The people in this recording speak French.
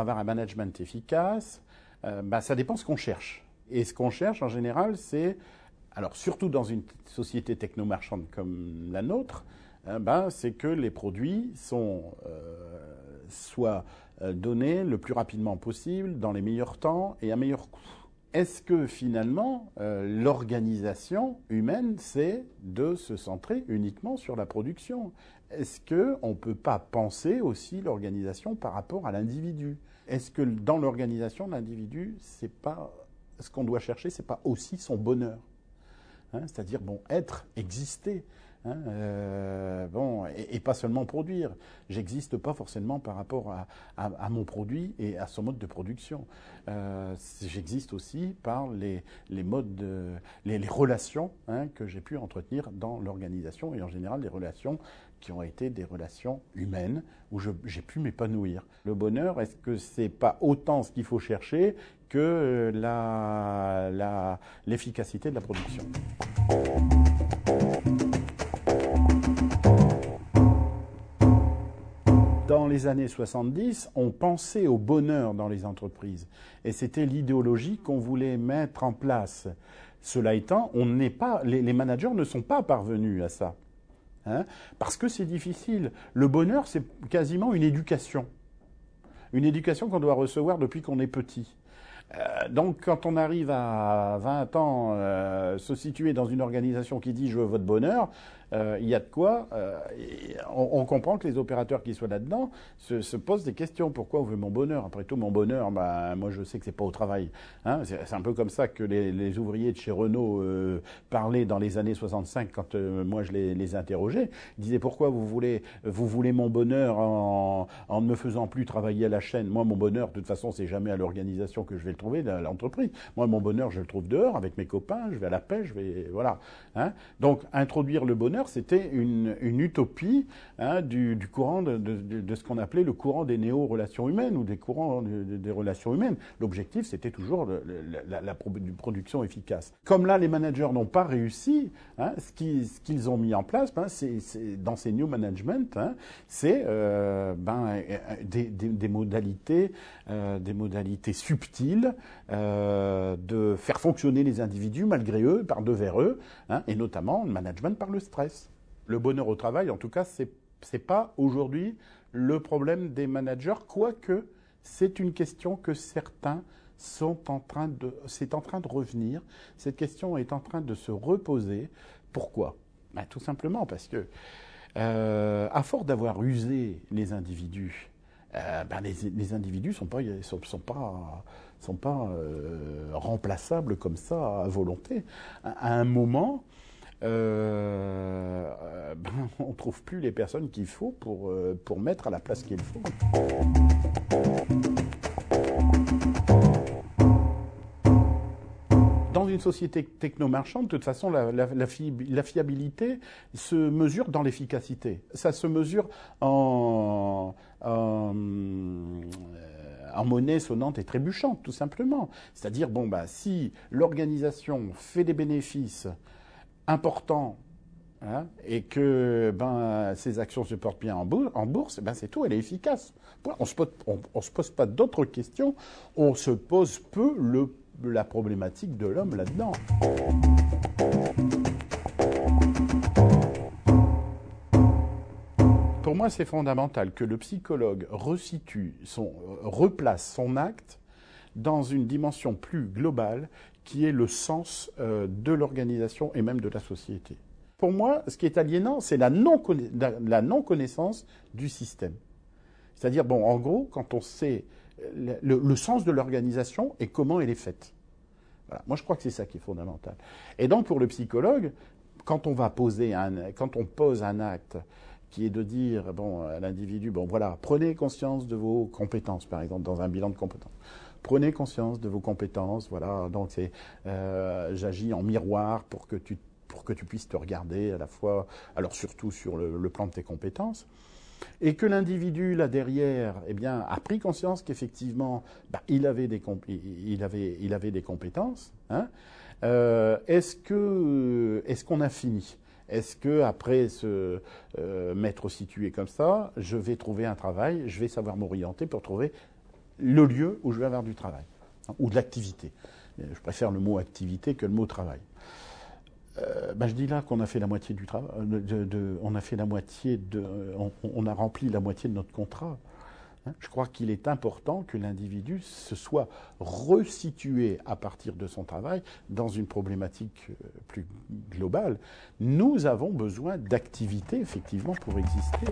avoir un management efficace, ça dépend ce qu'on cherche. Et ce qu'on cherche, en général, c'est, alors surtout dans une société technomarchande comme la nôtre, c'est que les produits soient donnés le plus rapidement possible, dans les meilleurs temps et à meilleur coût. Est-ce que finalement, l'organisation humaine, c'est de se centrer uniquement sur la production? Est-ce qu'on ne peut pas penser aussi l'organisation par rapport à l'individu? Est-ce que dans l'organisation, l'individu, c'est pas ce qu'on doit chercher, c'est pas aussi son bonheur? C'est-à-dire, être, exister. Et pas seulement produire. J'existe pas forcément par rapport à mon produit et à son mode de production. J'existe aussi par les modes, les relations que j'ai pu entretenir dans l'organisation et en général des relations qui ont été des relations humaines où j'ai pu m'épanouir. Le bonheur, est-ce que c'est pas autant ce qu'il faut chercher que l'efficacité de la production? Dans les années 70, on pensait au bonheur dans les entreprises. Et c'était l'idéologie qu'on voulait mettre en place. Cela étant, les managers ne sont pas parvenus à ça. Parce que c'est difficile. Le bonheur, c'est quasiment une éducation. Une éducation qu'on doit recevoir depuis qu'on est petit. Donc, quand on arrive à 20 ans, se situer dans une organisation qui dit « je veux votre bonheur », il y a de quoi. On comprend que les opérateurs qui soient là-dedans se posent des questions. Pourquoi on veut mon bonheur? Après tout, mon bonheur, moi je sais que c'est pas au travail. C'est un peu comme ça que les ouvriers de chez Renault parlaient dans les années 65 quand moi je les interrogeais. Ils disaient pourquoi vous voulez mon bonheur en ne me faisant plus travailler à la chaîne. Moi, mon bonheur, de toute façon, c'est jamais à l'organisation que je vais le trouver, à l'entreprise. Moi, mon bonheur, je le trouve dehors avec mes copains. Je vais à la pêche, voilà. Donc, introduire le bonheur, c'était une utopie du courant de ce qu'on appelait le courant des néo-relations humaines ou des courants des relations humaines. L'objectif, c'était toujours la production efficace. Comme là, les managers n'ont pas réussi, ce qu'ils ont mis en place, c'est dans ces new management, c'est des modalités subtiles de faire fonctionner les individus malgré eux, par devers eux, et notamment le management par le stress. Le bonheur au travail, en tout cas, c'est pas aujourd'hui le problème des managers, quoique c'est une question que certains c'est en train de revenir. Cette question est en train de se reposer. Pourquoi? Tout simplement parce que, à force d'avoir usé les individus, les individus sont pas remplaçables comme ça à volonté. À un moment, on ne trouve plus les personnes qu'il faut pour mettre à la place qu'il faut. Dans une société technomarchande, de toute façon, la fiabilité se mesure dans l'efficacité. Ça se mesure en monnaie sonnante et trébuchante, tout simplement. C'est-à-dire, si l'organisation fait des bénéfices importants et que ces actions se portent bien en bourse, c'est tout, elle est efficace. On se pose pas d'autres questions, on se pose peu la problématique de l'homme là-dedans. Pour moi, c'est fondamental que le psychologue replace son acte dans une dimension plus globale qui est le sens de l'organisation et même de la société. Pour moi, ce qui est aliénant, c'est la non-connaissance du système. C'est-à-dire, en gros, quand on sait le sens de l'organisation et comment elle est faite. Voilà. Moi, je crois que c'est ça qui est fondamental. Et donc, pour le psychologue, quand on pose un acte qui est de dire à l'individu, prenez conscience de vos compétences, par exemple, dans un bilan de compétences. Prenez conscience de vos compétences, voilà. Donc j'agis en miroir pour que tu puisses te regarder à la fois, alors surtout sur le plan de tes compétences, et que l'individu là derrière, a pris conscience qu'effectivement, il avait des compétences. Est-ce qu'on a fini? Est-ce que après m'être situé comme ça, je vais trouver un travail, je vais savoir m'orienter pour trouver le lieu où je vais avoir du travail, hein, ou de l'activité. Je préfère le mot activité que le mot travail. Je dis là qu'on a fait la moitié du travail, on a fait la moitié on a rempli la moitié de notre contrat. Je crois qu'il est important que l'individu se soit resitué à partir de son travail dans une problématique plus globale. Nous avons besoin d'activité, effectivement, pour exister.